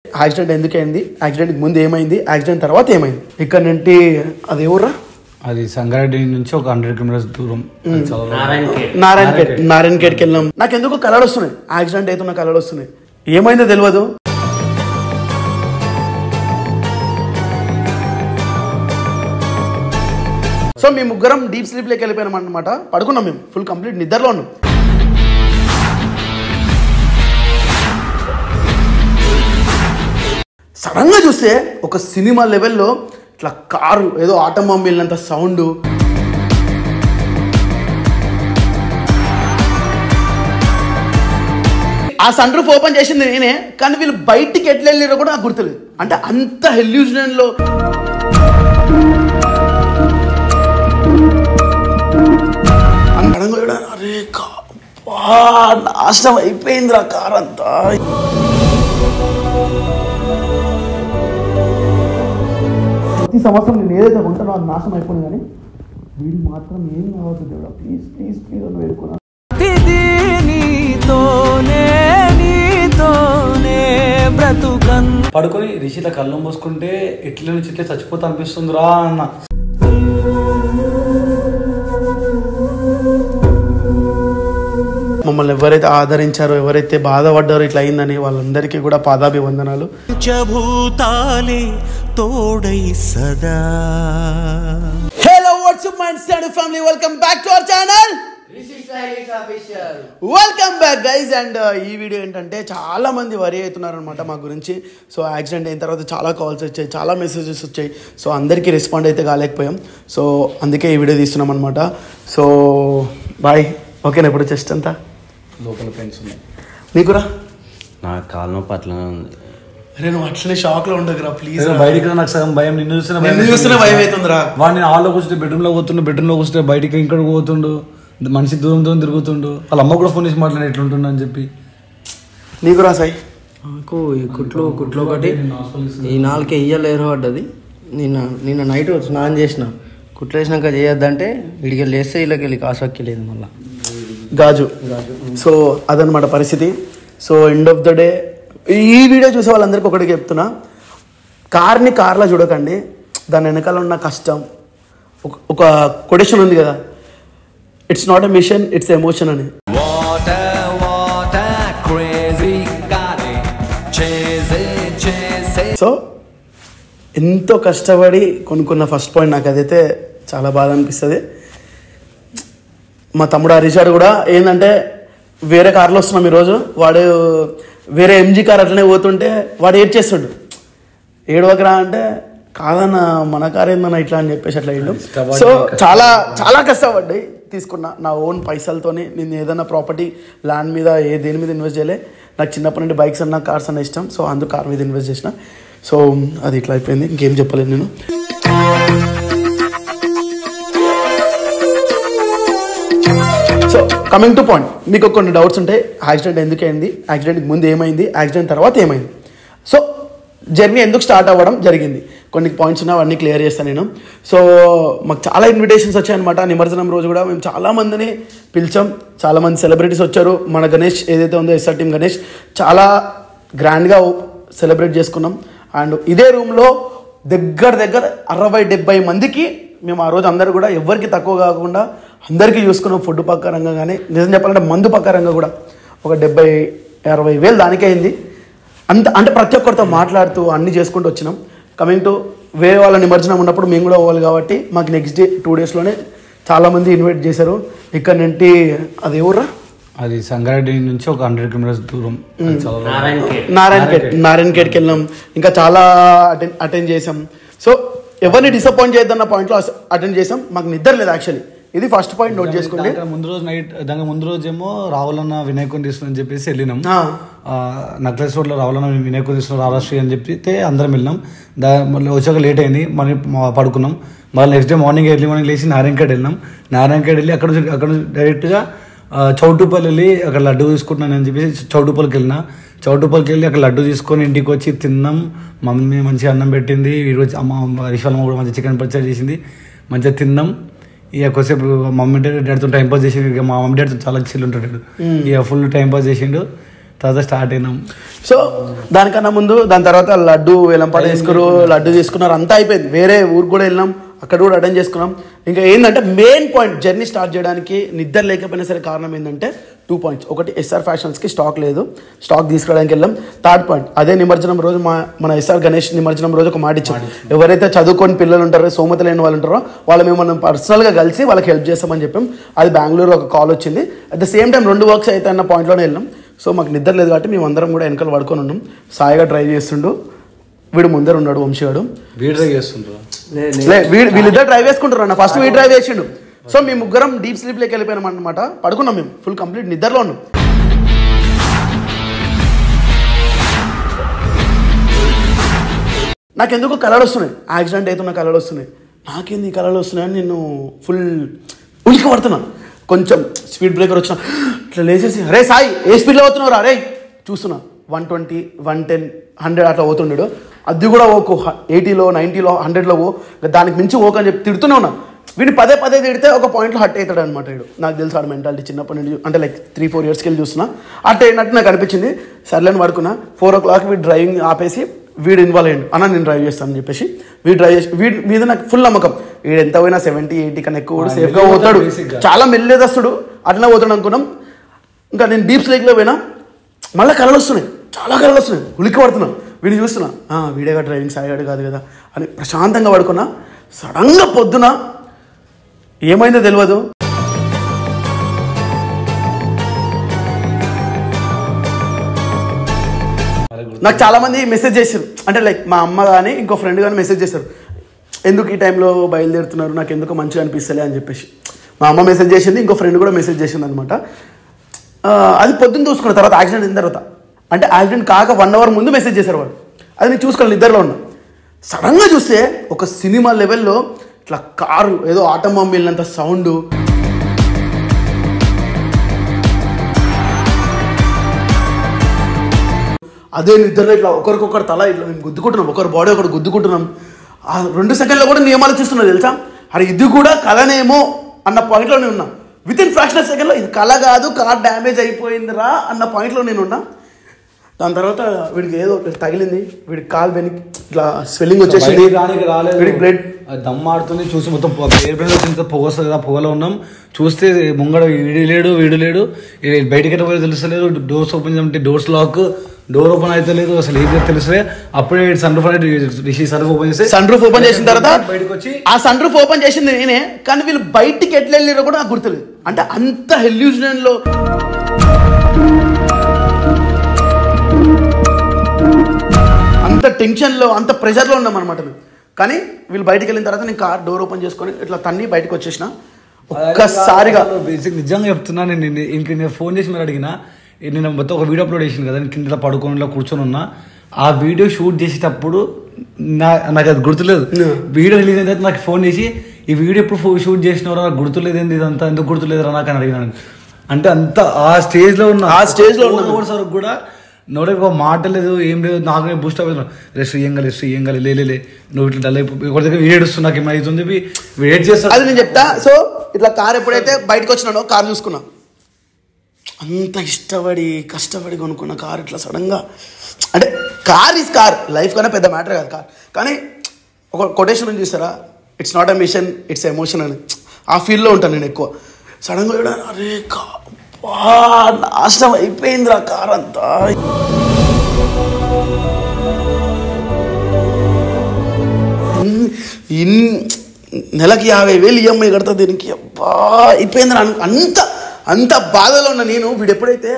Accident ఎందుకు అయింది, యాక్సిడెంట్కి ముందు ఏమైంది, యాక్సిడెంట్ తర్వాత ఏమైంది. ఇక్కడ నుండి అది ఎవరా, అది సంగారెడ్డి నుంచి ఒక 100 కిలోమీటర్స్ దూరం, నారాయణ ఖేడ్కి వెళ్ళాం. నాకు ఎందుకు కలలు వస్తున్నాయి, యాక్సిడెంట్ అవుతున్న కలలు వస్తున్నాయి, ఏమైందో తెలియదు. సో మేము ముగ్గురం డీప్ స్లీప్లోకి వెళ్ళిపోయినాం అనమాట. పడుకున్నాం, మేము ఫుల్ కంప్లీట్ నిద్రలో ఉన్నాం. సడన్ గా చూస్తే ఒక సినిమా లెవెల్లో ఇట్లా కారు ఏదో ఆటోమొబైల్ వెళ్ళినంత సౌండ్, ఆ సన్ రూఫ్ ఓపెన్ చేసింది నేనే, కానీ వీళ్ళు బయటికి ఎట్లా వెళ్ళారో కూడా నాకు గుర్తులేదు. అంటే అంత హెల్యూజన్ లో అరే నాశనం అయిపోయిందిరా కార్ అంతా. ప్రతి సంవత్సరం నేను ఏదైతే ఉంటానో అది నాశనం అయిపోయింది, కానీ వీడు మాత్రం ఏం కావద్దు దేవుడా, ప్లీజ్ ప్లీజ్ ప్లీజ్ అని వేడుకున్నా. పడుకొని రిషిత కళ్ళు మూసుకుంటే ఇట్ల నుంచి ఇట్లా చచ్చిపోతా అనిపిస్తుందిరా అన్న. మమ్మల్ని ఎవరైతే ఆదరించారో, ఎవరైతే బాధపడ్డారో ఇట్లా అయిందని వాళ్ళందరికీ కూడా పాదాభివందనాలు. Hello WhatsApp my stand family, welcome back to our channel welcome back guys. And ఈ వీడియో ఏంటంటే చాలా మంది వరి అవుతున్నారు అనమాట మా గురించి. సో యాక్సిడెంట్ అయిన తర్వాత చాలా కాల్స్ వచ్చాయి, చాలా మెసేజెస్ వచ్చాయి. సో అందరికీ రెస్పాండ్ అయితే కాలేకపోయాం. సో అందుకే ఈ వీడియో తీస్తున్నాం అనమాట. సో బాయ్, ఓకేనా? ఇప్పుడు చెస్ట్ అంతా లోపల పెయిన్స్ ఉన్నాయి. నీకురా? నా కాలు నొప్పి అట్లనే ఉంది. అరే నువ్వు అట్లనే షాక్ లో ఉండకురా ప్లీజ్. బయటికి నాకు సగం భయం, నిన్ను చూస్తున్నా భయం అవుతుందిరా. వాడిని హాల్లో కూర్చుంటే బెడ్రూమ్ లో పోతుండు, బెడ్రూమ్ లో కూర్చుంటే బయటికి ఇక్కడ పోతుండు, మనిషి దూరం దూరం తిరుగుతుండు. వాళ్ళ అమ్మ కూడా ఫోన్ చేసి మాట్లాడి ఎట్లుంటుండ అని చెప్పి. నీకురా సాయి? నాకు ఈ కుట్లు ఒకటి ఈ 4 ఇయ్యలేరు పడ్డది. నిన్న నైట్ స్నానం చేసిన, కుట్లు వేసినాక చేయొద్దంటే ఇడికి లేస్తే వీళ్ళకి వెళ్ళి కాసుకి లేదు మళ్ళీ గాజు. సో అదనమాట పరిస్థితి. So end of the day ఈ వీడియో చూసే వాళ్ళందరికీ ఒకటి చెప్తున్నా, కార్ని కార్లో చూడకండి, దాని వెనకాల ఉన్న కష్టం. ఒక కొటేషన్ ఉంది కదా, it's not a machine, it's emotion అని. సో ఎంతో కష్టపడి కొనుక్కున్న ఫస్ట్ పాయింట్ నాకు అదైతే చాలా బాధ అనిపిస్తుంది. మా తమ్ముడు హరీషాడు కూడా ఏంటంటే వేరే కార్లో వస్తున్నాం ఈరోజు, వాడు వేరే ఎంజీ కార్ అట్లనే పోతుంటే వాడు ఏడ్చేస్తాడు. ఏడవకరా అంటే కాదన్న మన కార్ ఏందన్న ఇట్లా అని చెప్పేసి అట్లా అయ్యిండు. సో చాలా చాలా కష్టపడ్డాయి తీసుకున్న నా ఓన్ పైసలతోని. నేను ఏదైనా ప్రాపర్టీ ల్యాండ్ మీద దేని మీద ఇన్వెస్ట్ చేయలే. నాకు చిన్నప్పటి నుండి బైక్స్ అన్న కార్స్ అన్న ఇష్టం. సో అందుకు కార్ మీద ఇన్వెస్ట్ చేసిన. సో అది ఇట్లా అయిపోయింది, ఇంకేం చెప్పలేదు నేను. సో కమింగ్ టు పాయింట్, మీకు కొన్ని డౌట్స్ ఉంటాయి, యాక్సిడెంట్ ఎందుకు అయింది, యాక్సిడెంట్కి ముందు ఏమైంది, యాక్సిడెంట్ తర్వాత ఏమైంది. సో జర్నీ ఎందుకు స్టార్ట్ అవ్వడం జరిగింది, కొన్ని పాయింట్స్ ఉన్నాయి, అవన్నీ క్లియర్ చేస్తాను నేను. సో మాకు చాలా ఇన్విటేషన్స్ వచ్చాయన్నమాట. నిమజ్జనం రోజు కూడా మేము చాలామందిని పిలిచాం, చాలామంది సెలబ్రిటీస్ వచ్చారు. మన గణేష్ ఏదైతే ఉందో ఎస్ఆర్ టీమ్ గణేష్ చాలా గ్రాండ్గా సెలబ్రేట్ చేసుకున్నాం. అండ్ ఇదే రూమ్లో దగ్గర 60-70 మందికి మేము ఆ రోజు అందరూ కూడా ఎవరికి తక్కువ కాకుండా అందరికీ చూసుకున్నాం. ఫుడ్ పక్కరంగా కానీ నిజం చెప్పాలంటే మందు పక్కరంగా కూడా ఒక 70-60 వేలు దానికే అయింది. అంటే ప్రతి ఒక్కరితో మాట్లాడుతూ అన్నీ చేసుకుంటూ వచ్చినాం. కమింగ్ టు వేరే వాళ్ళ నిమజ్జనం ఉన్నప్పుడు మేము కూడా పోవాలి కాబట్టి మాకు నెక్స్ట్ డే 2 డేస్లోనే చాలామంది ఇన్వైట్ చేశారు. ఇక్కడ నుండి అది ఎవరా, అది సంగారెడ్డి నుంచి ఒక 100 కిలోమీటర్స్ దూరం, నారాయణ ఖేడ్కి వెళ్ళాం. ఇంకా చాలా అటెండ్ చేసాం. సో ఎవరిని డిసప్పాయింట్ చేయొద్దన్న పాయింట్లో అటెండ్ చేసాం. మాకు నిద్ర లేదు యాక్చువల్లీ, ఇది ఫస్ట్ పాయింట్ నోట్ చేసుకోండి. దాని ముందు రోజు ఏమో రావులన్న వినాయకుని తీసుకుని చెప్పేసి వెళ్ళినాం. నక్లెస్ రోడ్లో రావులన్న వినాయకుని తీసుకుని రావాలశ్రీ అని చెప్పితే అందరం వెళ్ళినాం. మళ్ళీ వచ్చాక లేట్ అయింది, మళ్ళీ పడుకున్నాం. మళ్ళీ next day morning early morning లేచి నారాయణఖేడ్ వెళ్ళినాం. నారాయణఖేడ్ వెళ్ళి అక్కడ డైరెక్ట్గా చౌటుపల్లి వెళ్ళి అక్కడ లడ్డు తీసుకుంటున్నాను అని చెప్పేసి చౌటుపల్లికి వెళ్ళి అక్కడ లడ్డు తీసుకొని ఇంటికి వచ్చి తిన్నాం. మమ్మీ మంచిగా అన్నం పెట్టింది. ఈరోజు అమ్మ రిషాలమ్మ కూడా మంచిగా చికెన్ పచ్చడి చేసింది, మంచిగా తిన్నాం. ఇక కొద్దిసేపు మమ్మీ డాడీతో టైం పాస్ చేసిండు. ఇక మా మమ్మీ డాడీతో చాలా చిల్లు ఉంటాడు, ఇక ఫుల్ టైం పాస్ చేసిండు. తర్వాత స్టార్ట్ అయినాం. సో దానికన్నా ముందు దాని తర్వాత లడ్డు వేలంపాట తీసుకున్నారు, లడ్డు తీసుకున్నారు, అంతా అయిపోయింది. వేరే ఊరికి కూడా వెళ్ళినాం, అక్కడ కూడా అటెండ్ చేసుకున్నాం. ఇంకా ఏంటంటే మెయిన్ పాయింట్ జర్నీ స్టార్ట్ చేయడానికి నిద్ర లేకపోయినా సరే కారణం ఏంటంటే 2 పాయింట్స్. ఒకటి ఎస్ఆర్ ఫ్యాషన్స్కి స్టాక్ లేదు, స్టాక్ తీసుకురావడానికి వెళ్ళాం. థర్డ్ పాయింట్ అదే నిమజ్జనం రోజు మన ఎస్ఆర్ గణేష్ నిమజ్జనం రోజు ఒక మాట ఇచ్చాం, ఎవరైతే చదువుకొని పిల్లలు ఉంటారో సోమత లేని వాళ్ళు ఉంటారో వాళ్ళు మేము మనం పర్సనల్గా కలిసి వాళ్ళకి హెల్ప్ చేస్తామని చెప్పాం. అది బెంగళూరు ఒక కాల్ వచ్చింది. At the same time 2 works అయితే అన్న పాయింట్లోనే వెళ్ళాం. సో మాకు నిద్ర లేదు కాబట్టి మేము అందరం కూడా వెనకాల పడుకొని ఉన్నాం. సాయిగా డ్రైవ్ చేస్తుండు, వీడు ముందర ఉన్నాడు వంశీగాడు, వీళ్ళిద్దరు డ్రైవ్ చేసుకుంటారు అన్న. ఫస్ట్ వీడు డ్రైవ్ చేసిండు. సో మేము ముగ్గురం డీప్ స్లీప్లోకి వెళ్ళిపోయినాం అనమాట. పడుకున్నాం, మేము ఫుల్ కంప్లీట్ నిద్రలో ఉన్నాం. నాకెందుకు కళలు వస్తున్నాయి, యాక్సిడెంట్ అవుతున్న కళలు వస్తున్నాయి. నాకేంది కళలు వస్తున్నాయని నేను ఫుల్ ఉలికి పడుతున్నాను. కొంచెం స్పీడ్ బ్రేకర్ వచ్చిన ఇట్లా లేచేసి అరే సాయి ఏ స్పీడ్లో పోతున్నావు రా, అరే చూస్తున్నా 120, 110, 100 అట్లా పోతుండడు. అది కూడా ఓకు 80లో 90లో 100లో దానికి మించి ఓకని చెప్పి తిడుతూనే ఉన్నా. వీడిని పదే తిడితే ఒక పాయింట్లో హట్ అవుతాడు అనమాట. వీడు నాకు తెలుసు ఆడ మెంటాలిటీ చిన్నప్పటి నుండి, అంటే లైక్ 3-4 ఇయర్స్కి వెళ్ళి చూస్తున్నా. అట్ట అయినట్టు నాకు అనిపించింది. సర్లేని పడుకున్నా. 4 o'clock వీడు డ్రైవింగ్ ఆపేసి వీడు ఇన్వాల్వ్ అయ్యాడు, అన్న నేను డ్రైవ్ చేస్తాను అని చెప్పేసి వీడు డ్రైవ్ చేసి వీడి మీద నాకు ఫుల్ నమ్మకం. వీడు ఎంత పోయినా 70-80 కన్నా ఎక్కువ కూడా సేఫ్గా పోతాడు, చాలా మెల్లేదస్తుడు, అట్లా పోతాడు అనుకున్నాం. ఇంకా నేను డీప్ స్లీప్లో పోయినా, మళ్ళీ కళలు వస్తున్నాయి, చాలా కళలు వస్తున్నాయి. ఉలిక్కి పడుతున్నా, వీడిని చూస్తున్నా, వీడేగా డ్రైవింగ్ సాయిగాడు కాదు కదా అని ప్రశాంతంగా పడుకున్నా. సడన్గా పొద్దున ఏమైందో తెలియదు, నాకు చాలామంది మెసేజ్ చేశారు. అంటే లైక్ మా అమ్మ కానీ ఇంకో ఫ్రెండ్ కానీ మెసేజ్ చేశారు, ఎందుకు ఈ టైంలో బయలుదేరుతున్నారు, నాకు ఎందుకు మంచిగా అనిపిస్తలే అని చెప్పేసి. మా అమ్మ మెసేజ్ చేసింది, ఇంకో ఫ్రెండ్ కూడా మెసేజ్ చేసింది అనమాట. అది పొద్దున్న చూసుకున్న తర్వాత యాక్సిడెంట్ అయిన తర్వాత, అంటే యాక్సిడెంట్ కాక 1 hour ముందు మెసేజ్ చేశారు వాళ్ళు. అది నేను చూసుకోవాలి, నిద్రలో ఉన్నా. సడన్గా చూస్తే ఒక సినిమా లెవెల్లో ఇట్లా కారు ఏదో ఆటోమొబైల్ వెళ్ళినంత సౌండ్, అదే నిద్రలో ఇట్లా ఒకరికొకరు తల ఇట్లా మేము గుద్దుకుంటున్నాం, ఒకరి బాడీ ఒకరు గుద్దుకుంటున్నాం. ఆ 2 seconds కూడా నేను ఆలోచిస్తున్నా తెలుసా, అరే ఇది కూడా కళనేమో అన్న పాయింట్లో నేను ఉన్నా. వితిన్ ఫ్రాక్షన్ ఆఫ్ సెకండ్లో ఇది కళ కాదు, కార్ డ్యామేజ్ అయిపోయిందిరా అన్న పాయింట్లో నేను ఉన్నా. దాని తర్వాత వీడికి ఏదో తగిలింది, వీడికి కాలు వెనక్కి ఇట్లా స్వెల్లింగ్ వచ్చేసింది, వీడికి బ్లడ్ దమ్మాడుతుంది. చూసి మొత్తం ఎయిర్ప్లేన్ వచ్చిన పొగ వస్తుంది కదా, పొగలో ఉన్నాం. చూస్తే ముంగడ వీడు లేడు, బయటికి పోయి తెలుస్తలేదు. డోర్స్ ఓపెన్ చేయమంటే డోర్స్ లాక్, డోర్ ఓపెన్ అయితే లేదు, అసలు ఏది తెలుస్తుంది. అప్పుడే సన్ రూఫ్ ఓపెన్ చేసి సన్ రూఫ్ ఓపెన్ చేసిన తర్వాత బయటకు వచ్చి ఆ సన్ రూఫ్ ఓపెన్ చేసింది నేనే, కానీ వీళ్ళు బయటికి ఎట్లా వెళ్ళారో కూడా నాకు గుర్తులేదు. అంటే అంత హెల్యూజన్ లో, అంత టెన్షన్లో, అంత ప్రెషర్లో ఉన్నాం అనమాట మేము. కానీ వీళ్ళు బయటికి వెళ్ళిన తర్వాత నేను కార్ డోర్ ఓపెన్ చేసుకొని ఇట్లా తన్ని బయటకు వచ్చేసిన. ఒక్కసారిగా బేసిక్ నిజంగా చెప్తున్నా, నేను ఫోన్ చేసి మీరు అడిగినా, నేను మొత్తం ఒక వీడియో అప్లోడ్ చేసింది కదా, నేను కింద పడుకొని కూర్చొని ఉన్నా. ఆ వీడియో షూట్ చేసేటప్పుడు నాకు అది గుర్తులేదు. వీడియో రిలీజ్ అయిన తర్వాత నాకు ఫోన్ చేసి ఈ వీడియో ఎప్పుడు షూట్ చేసినవరా, నాకు గుర్తులేదు, ఏంది ఇదంతా ఎందుకు గుర్తులేదురా నాకు అని అడిగినాను. అంటే అంత ఆ స్టేజ్లో ఉన్న, ఆ స్టేజ్లో ఉన్న కూడా నోడకి ఒక మాట లేదు, ఏం లేదు. నాకు నేను బూస్ట్ అవుతున్నాను, రెస్ట్ ఇయ్యంగాలి లేలే నువ్వు ఇట్లా డల్ అయిపోయి ఒకరి దగ్గర ఏడుస్తున్నా, నాకు ఏమైతుంది చెప్పి వెయిట్ చేస్తాను. అది నేను చెప్తా. సో ఇట్లా కార్ ఎప్పుడైతే బయటకు వచ్చినానో కార్ చూసుకున్నా, అంత కష్టపడి కొనుక్కున్న కార్ ఇట్లా సడన్గా, అంటే కార్ ఈజ్ కార్, లైఫ్ కన్నా పెద్ద మ్యాటర్ కాదు కార్. కానీ ఒక కొటేషన్ ఉంది చూస్తారా, it's not a machine it's emotion అని, ఆ ఫీల్డ్లో ఉంటాను నేను ఎక్కువ. సడన్గా చూడాలి, అరే నాశనం అయిపోయిందిరా కార్ అంతా. నెలకి 50,000 EMI కడతా దీనికి, అబ్బా అయిపోయిందిరా అంత బాధలో ఉన్న నేను. వీడు ఎప్పుడైతే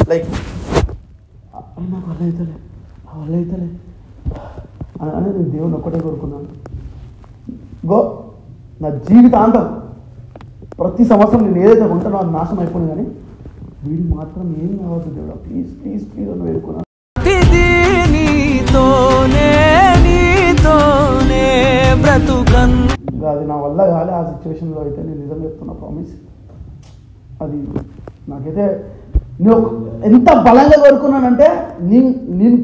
లైక్ నాకు వల్ల అవుతలే అని నేను దేవుని ఒక్కటే కోరుకున్నాను, గో నా జీవితాంతం ప్రతి సంవత్సరం నేను ఏదైతే ఉంటానో అది నాశనం అయిపోయింది, కానీ వీడు మాత్రం ఏం కావద్దు దేవుడా, ప్లీజ్ అని వేడుకున్నాను. అది నా వల్ల కాలే ఆ సిచ్యువేషన్లో అయితే, నేను నిజం చెప్తున్నా, ప్రామిస్. అది నాకైతే నేను ఎంత బలంగా కోరుకున్నానంటే, నేను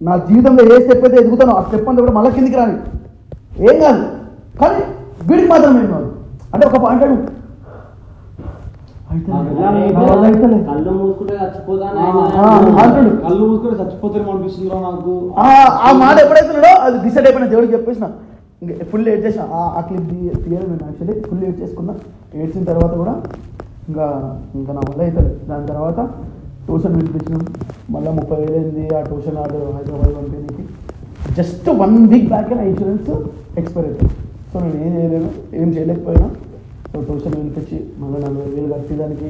నా జీవితంలో ఏ స్టెప్ అయితే ఎదుగుతానో ఆ స్టెప్ అంతా కూడా మళ్ళీ కిందికి రాని ఏం కాదు, కానీ వీడికి మాత్రం ఏం కాదు. అంటే ఒక పాయింట్ కళ్ళు మూసుకుంటే చచ్చిపోతాను కళ్ళు మూసుకుంటే చచ్చిపోతాను అనిపిస్తుందిరా నాకు. ఆ మాట ఎప్పుడైతున్నాడో అది డిసైడ్ అయిపోయినా దేవుడికి చెప్పేసిన ఫుల్ ఏడ్ చేసిన ఆ క్లిప్ తీయాలి నేను యాక్చువల్లీ ఫుల్ ఏడ్ చేసుకున్నా. ఏడ్చిన తర్వాత కూడా ఇంకా నా వల్ల అవుతుంది. దాని తర్వాత ట్యూషన్ వినిపించినాం. మళ్ళీ 30,000 అయింది ఆ ట్యూషన్ ఆర్డర్ హైదరాబాద్ పంపించి. జస్ట్ 1 వీక్ బ్యాక్ నా ఇన్సూరెన్స్ ఎక్స్పైర్ అయిపోయింది. సో నేను ఏం చేయలేను, ఏం చేయలేకపోయినా. సో ట్యూషన్ వినిపించి మళ్ళీ 40,000 కట్టేదానికి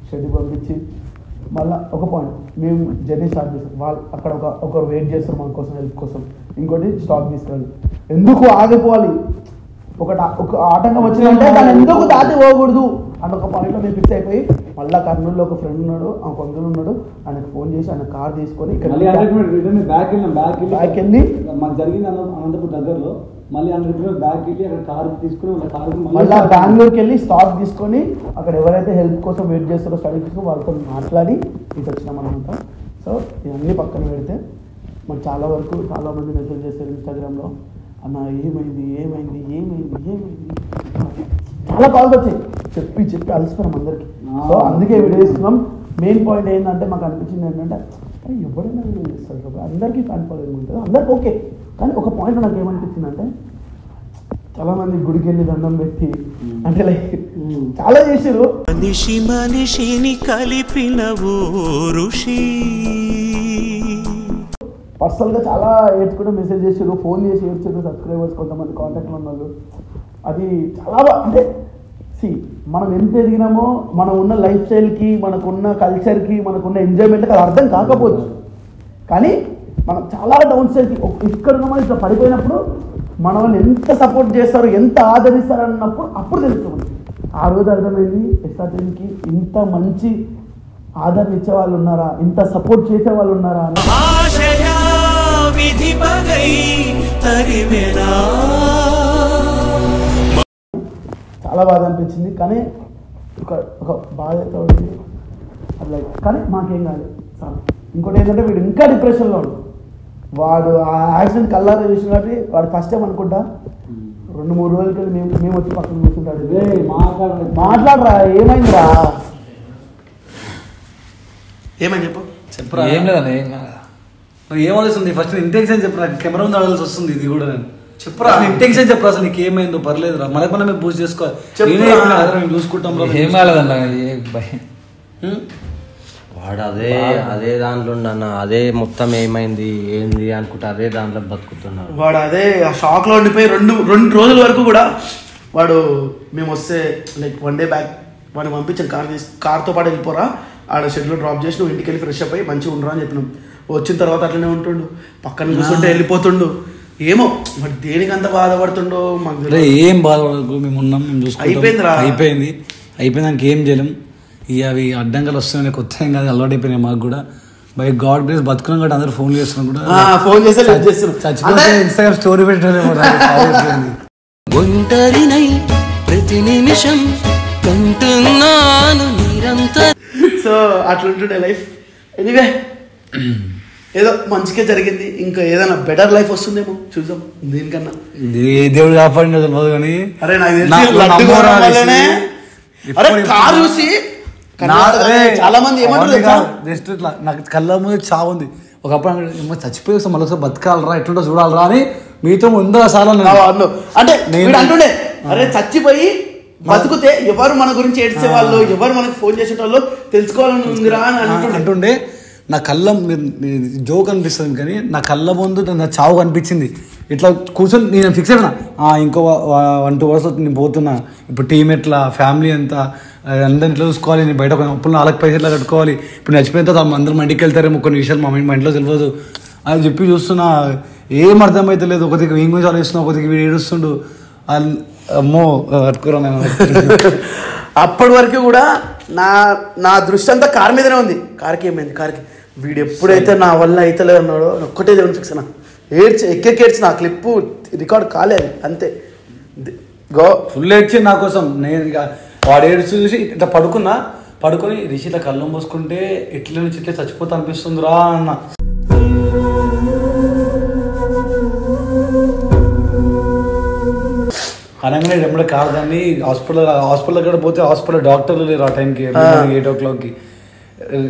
షెడ్యూల్ పంపించి మళ్ళీ ఒక పాయింట్ మేము జర్నీ స్టార్ట్ చేస్తాం. వాళ్ళు అక్కడ ఒకరు వెయిట్ చేస్తారు మన కోసం, హెల్ప్ కోసం. ఇంకోటి స్టాక్ తీసుకెళ్ళి ఎందుకు ఆగిపోవాలి, ఒక ఆటంకం వచ్చిందంటే దాన్ని ఎందుకు దాటి పోకూడదు అని ఒక పాయింట్లో మేము ఫిక్స్ అయిపోయి మళ్ళీ కర్నూలులో ఒక ఫ్రెండ్ ఉన్నాడు, ఆ కొందరు ఉన్నాడు, ఆయనకు ఫోన్ చేసి ఆయన కార్ తీసుకొని బ్యాక్ వెళ్ళి మాకు జరిగింది అనంతపురం దగ్గరలో. మళ్ళీ బ్యాక్ వెళ్ళి అక్కడ కార్ తీసుకుని మళ్ళీ బెంగళూరుకి వెళ్ళి స్టాక్ తీసుకొని అక్కడ ఎవరైతే హెల్ప్ కోసం వెయిట్ చేస్తారో స్టడీ తీసుకుని వాళ్ళతో మాట్లాడి ఇటు వచ్చినాం అనమాట. సో ఇవన్నీ పక్కన పెడితే మాకు చాలామంది మెసేజ్ చేస్తారు ఇన్స్టాగ్రామ్లో, అన్న ఏమైంది ఏమైంది ఏమైంది ఏమైంది చాలా కాల్స్ వచ్చాయి. చెప్పి అలసిపోయినాం అందరికి. సో అందుకే వీడియో చేస్తున్నాం. మెయిన్ పాయింట్ ఏంటంటే మాకు అనిపించింది ఏంటంటే ఎవరైనా వీడియో చేస్తారు కదా, అందరికీ ఫ్యాన్ ఫాలోయింగ్ ఉంటుంది, అందరికి ఓకే. కానీ ఒక పాయింట్ నాకు ఏమనిపించింది అంటే చాలా మంది గుడికి వెళ్ళి దండం పెట్టి అంటే లైక్ చాలా చేసారు. మనిషిని కలిపిన ఋషి పర్సనల్గా చాలా ఏడ్చుకుంటే మెసేజ్ చేసారు, ఫోన్ చేసి ఏడ్చారు సబ్స్క్రైబర్స్, కొంతమంది కాంటాక్ట్లో ఉన్న వాళ్ళు. అది చాలా అంటే మనం ఎంత ఎదిగినామో మనం ఉన్న లైఫ్ స్టైల్కి, మనకున్న కల్చర్కి, మనకున్న ఎంజాయ్మెంట్కి అది అర్థం కాకపోవచ్చు. కానీ మనం చాలా డౌన్ స్టైల్కి ఇక్కడ మనం ఇట్లా పడిపోయినప్పుడు మన వాళ్ళు ఎంత సపోర్ట్ చేస్తారు, ఎంత ఆదరిస్తారు అన్నప్పుడు అప్పుడు తెలుస్తుంది. ఆ రోజు అర్థమైంది ఎస్ఆర్టీకి ఇంత మంచి ఆదరణ ఇచ్చే వాళ్ళు ఉన్నారా, ఇంత సపోర్ట్ చేసే వాళ్ళు ఉన్నారా అని. చాలా బాధ అనిపించింది. కానీ ఒక బాధ అయితే ఉంది అట్లా. కానీ మాకేం కాదు. ఇంకోటి ఏంటంటే వీడు ఇంకా డిప్రెషన్లో ఉన్నాడు. వాడు ఆ యాక్సిడెంట్ కల్లారా చూసిన కాబట్టి వాడు ఫస్ట్ టైం అనుకుంటా 2-3 రోజులకి వెళ్ళి మేము వచ్చి పక్కన కూర్చుంటాడు. మాట్లాడరా ఏమైందిరా, ఏమని చెప్పరా. ఏం లేదని ఏమవుతుంది ఫస్ట్ ఇంటెన్షన్ చెప్పరా. కెమెరా ముందు అడగాల్సి వస్తుంది ఇది కూడా. నేను చెప్పరా ఇంటెన్షన్ చెప్పరా, అసలు నీకు ఏమైందో పర్లేదురా, మనకు మనం బూస్ట్ చేసుకోవాలి, చూసుకుంటాం. ఏం కాలేదన్న వాడు అదే దాంట్లో అన్న, అదే మొత్తం ఏమైంది ఏంది అనుకుంటా అదే దాంట్లో బతుకుతున్నాడు వాడు. అదే ఆ షాక్లో ఉండిపోయి 2 రోజుల వరకు కూడా వాడు మేము వస్తే లైక్ 1 డే బ్యాక్ వాడిని పంపించాను కార్తో పాటు వెళ్ళిపోరా, ఆడ షెడ్లో డ్రాప్ చేసి నువ్వు ఇంటికి వెళ్ళి ఫ్రెష్ అప్ అయ్యి మంచిగా ఉండరా అని చెప్పినాం. వచ్చిన తర్వాత అట్లనే ఉంటుండు, పక్కన కూర్చుంటే వెళ్ళిపోతుండు. ఏమో మరి దేనికి అంత బాధపడుతుండో మాకు ఏం బాధపడదు. మేము ఉన్నాం, మేము చూసుకుంటాం. అయిపోయింది దానికి ఏం చేయలేం. ఇక అవి అడ్డంగా వస్తున్నాయి, కొత్త ఏం కాదు, అలవాటు అయిపోయినాయి మాకు కూడా. బై గాడ్ గ్రేస్ బతుకున్నాం కూడా అందరూ ఫోన్ చేస్తున్నాం కూడా. ఫోన్ చేస్తే చచ్చిపోతే ఇన్స్టాగ్రామ్ స్టోరీ పెట్టలేము. ఒంటరినై ప్రతి నిమిషం కంటున్నాను నిరంతరం. So అట్లుంటుండే life. ఎనీవే ఏదో మంచిగా జరిగింది. ఇంకా ఏదైనా బెటర్ లైఫ్ వస్తుందేమో చూద్దాం. దీనికన్నా దేవుడు కాపాడిన తెలియదు కానీ అరే నాకు కారు చూసి చాలా మంది ఏమంటారు జస్ట్ ఇట్లా నాకు కళ్ళ ముందు చావుంది. ఒకప్పుడు చచ్చిపోయి మళ్ళీ బతకాలరా ఎట్లుంటో చూడాలరా అని మీతో 100 సార్లు అంటే అంటుండే అరే చచ్చిపోయి బతుకుతే ఎవరు మన గురించి ఏడ్చే వాళ్ళు, ఎవరు మనకు ఫోన్ చేసేటోళ్ళు తెలుసుకోవాలని ఉందిరా అని అంటుండే. నా కళ్ళ జోక్ అనిపిస్తుంది కానీ నా కళ్ళ ముందు నా చావు కనిపించింది. ఇట్లా కూర్చొని నేను ఫిక్స్ అయినా ఇంకో 1-2 అవర్స్ నేను పోతున్నా. ఇప్పుడు టీం ఎట్లా, ఫ్యామిలీ ఎంత, అందరిలో చూసుకోవాలి, నేను బయట అప్పులు 4 పైసలు కట్టుకోవాలి. ఇప్పుడు నచ్చిపోయిన తర్వాత అందరూ మా ఇంటికి వెళ్తారేమో, కొన్ని విషయాలు మా ఇంట్లో తెలియదు అని చెప్పి చూస్తున్నా. ఏం అర్థమైతే లేదు. ఒకరికి వీం గురించి ఆలోచిస్తున్నా, ఒకరికి వీడు ఏడుస్తుండు. అమ్మో కట్టుకోరా. అప్పటి వరకు కూడా నా దృష్టి అంతా కార్ మీదనే ఉంది. కార్కి ఏమైంది, కార్కి వీడు ఎప్పుడైతే నా వల్ల అయితే అన్నాడో ఒక్కటే దేవుని ఫిక్స్ అన్నా. ఎక్కేడ్చిన ఆ క్లిప్ రికార్డ్ కాలేదు అంతే. గో ఫుల్ ఏడ్చి నా కోసం. నేను ఇక వాడు ఏడ్చి చూసి ఇట్లా పడుకొని రిషిత కళ్ళం పోసుకుంటే ఇట్ల నుంచి ఇట్లా చచ్చిపోతా అనిపిస్తుందిరా అన్న. అనగానే ఎమ్మడే కాదు కానీ హాస్పిటల్ కూడా పోతే హాస్పిటల్ డాక్టర్లు లేరు ఆ టైంకి 8 o'clockకి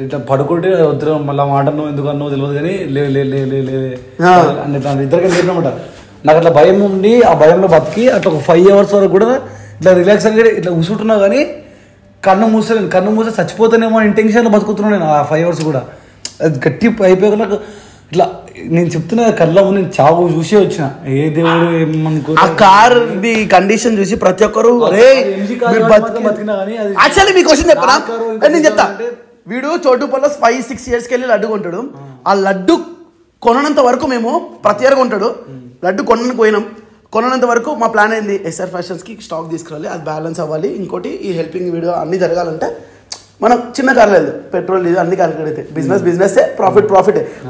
ఇట్లా పడుకుంటే వద్దు మళ్ళీ మాట నువ్వు ఎందుకు అన్నావు తెలియదు కానీ ఇద్దరికి లేదనమాట. నాకు అట్లా భయం ఉండి ఆ భయంలో బతికి అట్లా ఒక 5 hours వరకు కూడా ఇట్లా రిలాక్స్ అని ఇట్లా కూర్చుంటున్నా కానీ కన్ను మూసే చచ్చిపోతానేమో ఇంటెన్షన్లో బతుకుతున్నాను నేను ఆ 5 hours కూడా. అది గట్టి అయిపోయాక నాకు ఇట్లా నేను చెప్తున్నా కళ్ళ నేను చావు చూసే వచ్చిన ఏ దేవుడు ఏమనుకో ఆ కార్ ది కండిషన్ చూసి ప్రతి ఒక్కరు యాక్చువల్లీ మీ క్వశ్చన్ చెప్పరా నేను చెప్తా. వీడు చోటుపల్ల 5-6 yearsకి వెళ్ళి లడ్డు కొంటాడు. ఆ లడ్డు కొనంత వరకు మేము ప్రతి ఇయర్ కొంటాడు. లడ్డు కొనంత వరకు మా ప్లాన్ ఏంది ఎస్ఆర్ ఫ్యాషన్స్కి స్టాక్ తీసుకురావాలి, అది బ్యాలెన్స్ అవ్వాలి. ఇంకోటి ఈ హెల్పింగ్ వీడియో అన్ని జరగాలంటే మనం చిన్న కార్లు లేదు, పెట్రోల్ డీజిల్ అన్ని క్యాలిక్యులేట్ అవుతాయి. బిజినెస్ ప్రాఫిట్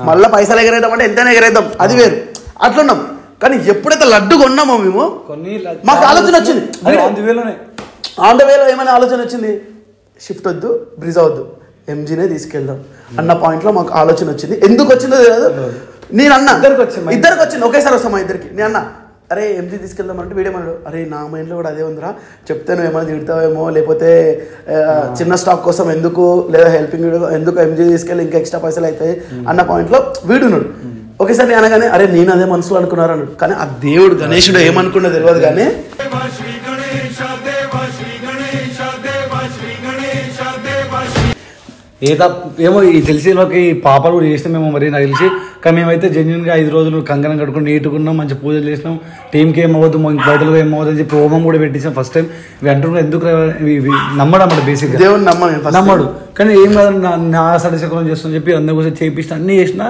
మళ్ళీ పైసలు ఎగరేద్దాం అంటే ఎంతైనా ఎగరేద్దాం, అది వేరు అట్లున్నాం. కానీ ఎప్పుడైతే లడ్డు కొన్నామో మేము మాకు ఆలోచన వచ్చింది, ఆన్ ద వేలో ఏమైనా ఆలోచన వచ్చింది, షిఫ్ట్ వద్దు బ్రిజ్ అవద్దు ఎంజీనే తీసుకెళ్దాం అన్న పాయింట్లో మాకు ఆలోచన వచ్చింది. ఎందుకు వచ్చిందో తెలియదు. నేను అన్న ఇద్దరికి వచ్చింది ఒకేసారి వస్తాం మా ఇద్దరికి. నేను అన్న అరే ఎంజీ తీసుకెళ్దామంటే వీడేమన్నాడు, అరే నా మైండ్లో కూడా అదే ఉందిరా, చెప్తే నువ్వు ఏమైనా తిడతావేమో, లేకపోతే చిన్న స్టాక్ కోసం ఎందుకు, లేదా హెల్పింగ్ ఎందుకు ఎంజీ తీసుకెళ్ళి ఇంకా ఎక్స్ట్రా పైసలు అవుతాయి అన్న పాయింట్లో వీడున్నాడు. ఒకేసారి నేను అనగానే అరే నేను అదే మనసులో అనుకున్నారు అన్నాడు. కానీ ఆ దేవుడు గణేశుడు ఏమనుకున్నా తెలియదు కానీ ఏమో ఈ తెలిసి పాపలు కూడా చేసినాం మేము మరి నాకు తెలిసి. కానీ మేమైతే జెన్యున్గా 5 రోజులు కంకణం కట్టుకుని నీటుకున్నాం, మంచి పూజలు చేసినాం. టీంకి ఏమవ్వద్దు బయటలో ఏమవ్వదు అని చెప్పి హోమం కూడా పెట్టించాం ఫస్ట్ టైం. ఇవి అంటున్నారు ఎందుకు నమ్మడం అన్నమాట బేసిక్గా, దేవుడు నమ్మడు. కానీ ఏం కాదు నా సడశకలం చేస్తామని చెప్పి అందరి కోసం చేపిస్తా అన్నీ చేసినా.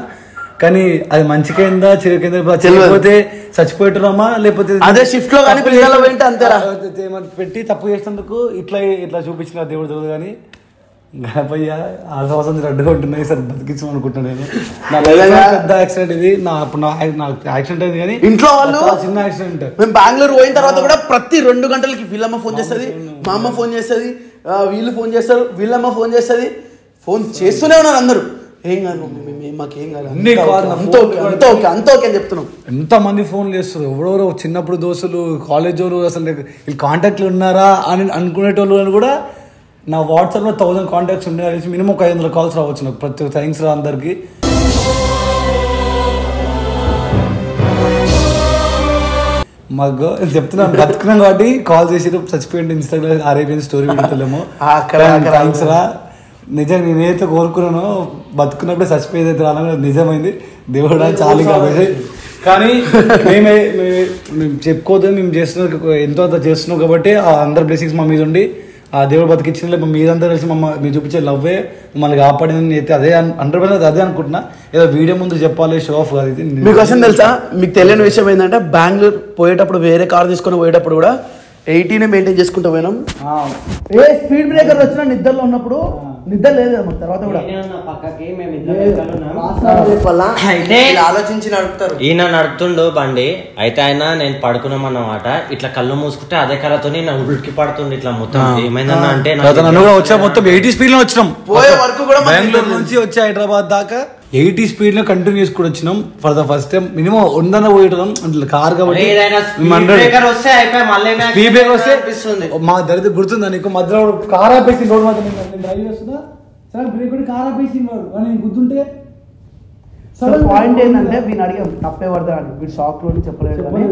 కానీ అది మంచికైందా చెరుకైందా చెల్లిపోతే చచ్చిపోయేటున్నామా లేకపోతే అదే షిఫ్ట్ లో పెట్టి తప్పు చేసినందుకు ఇట్లా చూపించిన దేవుడు తెలియదు. కానీ గణపయ్య ఆ సంవత్సరం అడ్డుగా ఉంటున్నాయి సార్ బతికించం అనుకుంటున్నాను నేను. నా పెద్ద యాక్సిడెంట్ ఇది. నాకు యాక్సిడెంట్ అయింది కానీ ఇంట్లో వాళ్ళు చిన్న యాక్సిడెంట్. మేము బెంగళూరు పోయిన తర్వాత కూడా ప్రతి 2 గంటలకి వీళ్ళమ్మ ఫోన్ చేస్తుంది, మా అమ్మ ఫోన్ చేస్తుంది, వీళ్ళు ఫోన్ చేస్తారు, వీళ్ళమ్మ ఫోన్ చేస్తుంది. ఫోన్ చేస్తూనే ఉన్నారు అందరూ. ఏం కాదు మాకేం కాదు అంత ఓకే అని చెప్తున్నాం. ఎంతమంది ఫోన్లు చేస్తారు, ఎవరెవరో చిన్నప్పుడు దోస్తులు కాలేజ్ వాళ్ళు అసలు వీళ్ళు కాంటాక్ట్లు ఉన్నారా అని అనుకునేటోళ్ళు అని కూడా. నా వాట్సాప్లో 1000 కాంటాక్ట్స్ ఉండే కలిసి మినిమం 500 calls రావచ్చు నాకు. ప్రతి థ్యాంక్స్ రా అందరికి. మాకు చెప్తున్నాను బతుకున్నాం కాబట్టి కాల్ చేసి చచ్చిపోయింది ఇన్స్టాగ్రామ్ ఆరైపోయింది స్టోరీ పెడతలేము. థ్యాంక్స్ రా. నిజంగా నేనైతే కోరుకున్నాను బతుకున్నప్పుడే చచ్చిపోయేది రాలని నిజమైంది. దేవుడా చాలు కాబట్టి. కానీ మేము చెప్పుకోవద్దు, మేము చేస్తున్న ఎంతో అంత చేస్తున్నాం కాబట్టి ఆ అందరి బ్లెస్సింగ్స్ మా మీద ఉండి ఆ దేవుడు బతికించిన మీరంతా కలిసి మీరు చూపించే లవ్వే మమ్మల్ని కాపాడిందని అయితే అదే 100% అదే అనుకుంటున్నా. ఏదో వీడియో ముందు చెప్పాలి, షో ఆఫ్ కాదు ఇది. మీకు క్వశ్చన్ తెలుసా, మీకు తెలియని విషయం ఏంటంటే బెంగళూరు పోయేటప్పుడు వేరే కార్ తీసుకొని పోయేటప్పుడు కూడా 80 మెయింటైన్ చేసుకుంటూ పోయినాం. ఏ స్పీడ్ బ్రేకర్ వచ్చినా నిద్రలో ఉన్నప్పుడు నిద్ర లేదు మాకు. తర్వాత కూడా ఆలోచించి నడుపుతారు. ఈయన నడుపుతుండు బండి అయితే ఆయన నేను పడుకున్నామన్నమాట. ఇట్లా కళ్ళు మూసుకుంటే అదే కళతో నా ఉడికి పడుతుంది ఇట్లా మొత్తం. ఏమైందన్నా అంటే వచ్చా మొత్తం 80 స్పీడ్ లో వచ్చినాం. పోయే వరకు కూడా బెంగళూరు నుంచి వచ్చి హైదరాబాద్ దాకా 80 స్పీడ్ లో కంటిన్యూ చేసుకుని వచ్చినాం. For the first time minimum 100 పోయటం కార్ కాబట్టి స్పీడ్ బ్రేకర్ వస్తే మా దరిద్ర గుర్తుందా నీకు? మధ్యలో కార్ ఆపేసి రోడ్ మధ్య డ్రైవ్ చేస్తున్నా సార్ బ్రేక్ కార్ ఆపేసి నేను గుర్తుంటే పాయింట్ ఏంటంటే వీని అడిగాం తప్పే పడతాడు వీడు షాక్ లో చెప్పలేదు. కానీ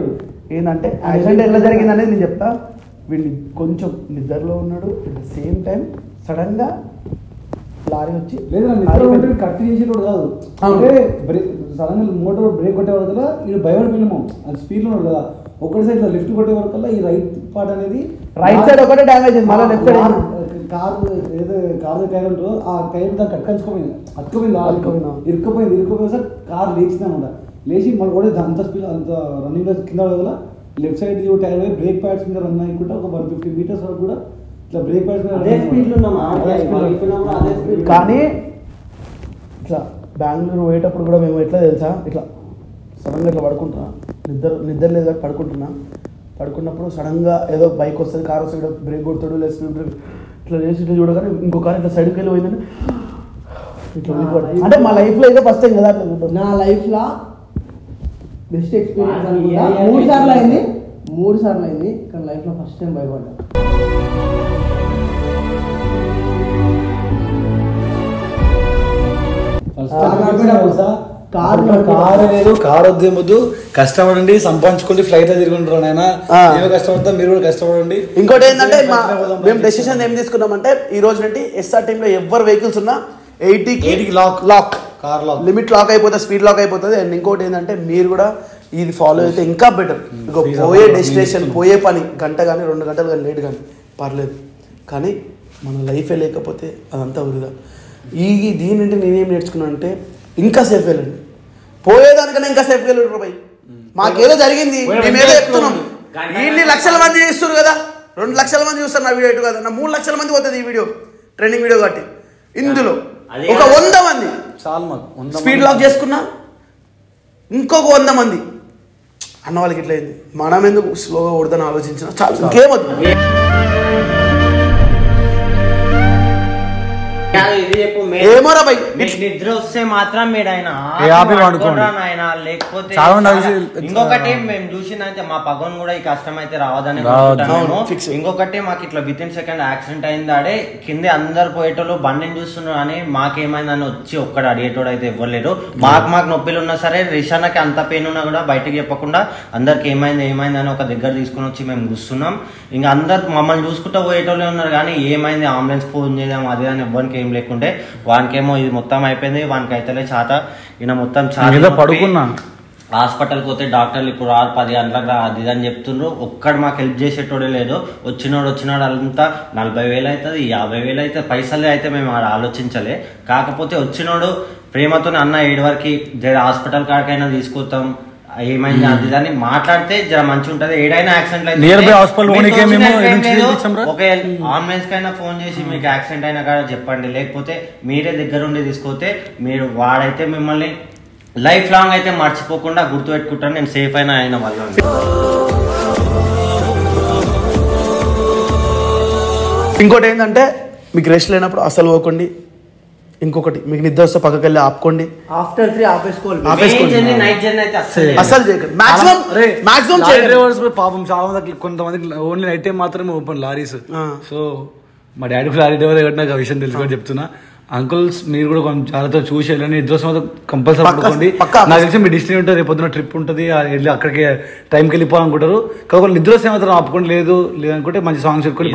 ఏంటంటే యాక్సిడెంట్ ఎలా జరిగింది అనేది నేను చెప్తా. వీడిని కొంచెం నిద్రలో ఉన్నాడు, at the same time sudden గా లారీ వచ్చి లేదు కట్ చేసేటోడు కాదు. అంటే సడన్ గా మోటార్ బ్రేక్ కొట్టే వరకల్లా ఇది భయపడిపోయినాము. అది స్పీడ్ లో ఉన్నాడు కదా, ఒకటి సైడ్ లిఫ్ట్ కొట్టే వరకల్లా ఈ రైట్ పార్ట్ అనేది రైట్ సైడ్ ఒకటే డ్యామేజ్ అయింది. మళ్ళీ లెఫ్ట్ సైడ్ కారు ఏదో కారు టైర్ ఉంటుందో ఆ టైర్ దాన్ని కట్టుకొచ్చుకోపోయింది, ఇరుక్కుపోయింది సార్. కారు లేచిందనమాట. లేచి మళ్ళీ కూడా అంత స్పీడ్ అంత రన్నింగ్ కింద వల్ల left side tyre brake pads మీద రన్ అయ్యకుండా ఒక 150 meters వరకు కూడా ఇట్లా బ్రేక్ ప్యాడ్స్ మీద కానీ ఇట్లా బెంగళూరు పోయేటప్పుడు కూడా మేము ఎట్లా తెలుసా, ఇట్లా సడన్గా ఇట్లా పడుకుంటున్నా, నిద్ర లేదు పడుకున్నప్పుడు సడన్గా ఏదో బైక్ వస్తుంది, కార్ వస్తుంది, బ్రేక్ కొడతాడు, లేదా స్పీడ్ బ్రేక్ ఇట్లా చేసి చూడగానే ఇంకో కార్ ఇట్లా సైడ్కి వెళ్ళి పోయిందంటే ఇట్లా అంటే మా లైఫ్లో ఏదో ఫస్ట్ టైం కదా. నా లైఫ్లో బెస్ట్ ఎక్స్పీరియన్స్ 3 సార్లు అయింది. 3 సార్లు అయింది, కానీ లైఫ్లో ఫస్ట్ టైం భయపడ్డా. కారు వద్దు, కష్టపడండి, సంపాదించుకోండి, ఫ్లైట్ లో తిరుగుంటారు నాయన. మేము కష్టపడతాం, మీరు కూడా కష్టపడండి. ఇంకోటి ఏంటంటే మేము డెసిషన్ ఏం తీసుకున్నామంటే ఈ రోజు నుండి ఎస్ఆర్ టీమ్ లో ఎవరు వెహికల్స్ ఉన్నా 80కి lock car lock limit lock అయిపోతుంది, స్పీడ్ లాక్ అయిపోతుంది. అండ్ ఇంకోటి ఏంటంటే మీరు కూడా ఇది ఫాలో అయితే ఇంకా బెటర్. ఇంకో పోయే డెస్టినేషన్, పోయే పని గంట కానీ 2 గంటలు కానీ లేట్ కానీ పర్లేదు, కానీ మన లైఫే లేకపోతే అదంతా వృధా. దీని నుండి నేనేం నేర్చుకున్నాను అంటే ఇంకా సేఫ్ వెళ్ళండి, పోయేదానికన్నా ఇంకా సేఫ్ వెళ్ళండి. బాయ్ మాకేదో జరిగింది, మేమేదో చెప్తున్నాం. ఇన్ని లక్షల మంది చూస్తారు కదా, 2 లక్షల మంది చూస్తారు నా వీడియో కదా, నా 3 లక్షల మంది పోతుంది ఈ వీడియో, ట్రెండింగ్ వీడియో కాబట్టి. ఇందులో ఒక 100 మంది స్పీడ్ లాక్ చేసుకున్నా, ఇంకొక 100 మంది అన్న వాళ్ళకి ఇట్లా అయింది, మనం ఎందుకు స్లోగా కొడదని ఆలోచించిన చాలు, ఇంకేమవుతుంది. ఏమోరా భయ్, నిద్ర వస్తే మాత్రం మీరు ఆయన లేకపోతే ఇంకొకటి మేము చూసిందంటే మా పగన్ కూడా ఈ కష్టం అయితే రావదని. ఇంకొకటి మాకు ఇట్లా విత్ ఇన్ సెకండ్ యాక్సిడెంట్ అయింది. ఆడే కింద అందరు పోయేటోళ్ళు బండిని చూస్తున్నారు అని మాకేమైందని వచ్చి ఒక్కడు అడిగేటోడు అయితే ఇవ్వలేరు. మాకు నొప్పిలు ఉన్నా సరే, రిషానకి అంత పెయిన్ ఉన్నా కూడా బయటకు చెప్పకుండా అందరికి ఏమైంది అని ఒక దగ్గర తీసుకుని వచ్చి మేము చూస్తున్నాం. ఇంకా అందరు మమ్మల్ని చూసుకుంటూ పోయేటోళ్ళే ఉన్నారు, కానీ ఏమైంది అంబులెన్స్ ఫోన్ చేద్దాం అదే అని ఎవ్వరికి ఏం లేకుంటే, వానికేమో ఇది మొత్తం అయిపోయింది, వానికి అయితే చాత ఈయన మొత్తం చాలా పడుకున్నా. హాస్పిటల్కి పోతే డాక్టర్లు ఇప్పుడు 10 గంటలకు అది అని చెప్తుండ్రు. ఒక్కడు మాకు హెల్ప్ చేసేటోడే లేదు. వచ్చినాడు అంతా 40,000 అవుతుంది, 50,000 అవుతుంది, పైసలే అయితే మేము ఆలోచించలే. కాకపోతే వచ్చినోడు ప్రేమతో అన్న 7 వరకు హాస్పిటల్ కాడికైనా తీసుకొస్తాం, ఏమైంది అది అని మాట్లాడితే జర మంచిగా ఉంటది. ఏడైనా యాక్సిడెంట్ ఒక అంబులెన్స్ కైనా ఫోన్ చేసి మీకు యాక్సిడెంట్ అయినా కాడ చెప్పండి, లేకపోతే మీరే దగ్గర ఉండి తీసుకొస్తే మీరు వాడైతే మిమ్మల్ని లైఫ్ లాంగ్ అయితే మర్చిపోకుండా గుర్తుపెట్టుకుంటాను. నేను సేఫ్ అయిన వాళ్ళు. ఇంకోటి ఏంటంటే మీకు రెస్ట్ లేనప్పుడు అసలు పోకండి. ఇంకొకటి మీకు నిద్ర వస్తే పక్కకి వెళ్ళి ఆపుకోండి. ఆఫ్టర్ 3 ఆపేసుకోవాలి. అసలు చేయకండి. మాక్సిమం డ్రైవర్స్ పాపం చాలా మంది, కొంతమందికి ఓన్లీ నైట్ టైం మాత్రమే ఓపెన్ లారీస్. సో మా డాడీ లారీ డ్రైవర్ కాబట్టి నాకు ఆ విషయం తెలుసుకొని చెప్తున్నా. అంకుల్స్ మీరు కూడా కొంచెం జాగ్రత్తగా చూసి వెళ్ళండి. నిద్ర వస్తే కంపల్సరీ పడుకోండి. నాకు తెలిసి మీ డిస్టినీ ఉంటుంది, రేపు పొద్దున ట్రిప్ ఉంటుంది, వెళ్ళి అక్కడికి టైంకి వెళ్ళిపోవాలనుకుంటారు. కాకపోతే నిద్ర వస్తే మాత్రం ఆపుకోండి, లేదనుకుంటే మంచి సాంగ్స్ పెట్టుకొని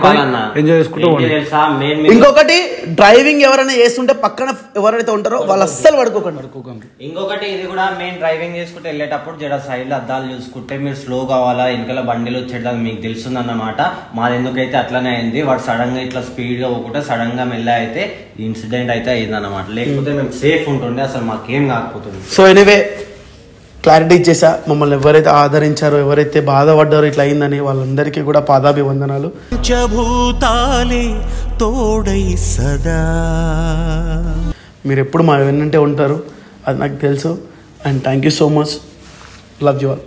పక్కన ఎంజాయ్ చేసుకుంటూ. ఇంకొకటి డ్రైవింగ్ ఎవరైనా చేస్తుంటే పక్కన ఎవరైతే ఉంటారో వాళ్ళు అస్సలు పడుకోకండి. ఇంకొకటి ఇది కూడా మెయిన్ డ్రైవింగ్ చేసుకుంటే వెళ్ళేటప్పుడు జర సైడ్ లో అద్దాలు చూసుకుంటే మీరు స్లో కావాలా, వెనకాల బండిలో వచ్చేటది మీకు తెలుస్తుంది అన్నమాట. మాది ఎందుకైతే అట్లనే అయింది, వాడు సడన్ గా ఇట్లా స్పీడ్ గా పోకుంటే సడన్ గా మెల్ల అయితే ఇన్సిడెంట్ అయితే అయింది అన్నమాట. లేకపోతే మేము సేఫ్ ఉంటుండే, అసలు మాకేం కాకపోతుంది. సో ఎనీవే క్లారిటీ ఇచ్చేసా. మమ్మల్ని ఎవరైతే ఆదరించారో, ఎవరైతే బాధపడ్డారో ఇట్లా అయిందని వాళ్ళందరికీ కూడా పాదాభివందనాలు. మీరు ఎప్పుడు మా వెన్నంటే ఉంటారు, అది నాకు తెలుసు. And thank you so much. Love you all.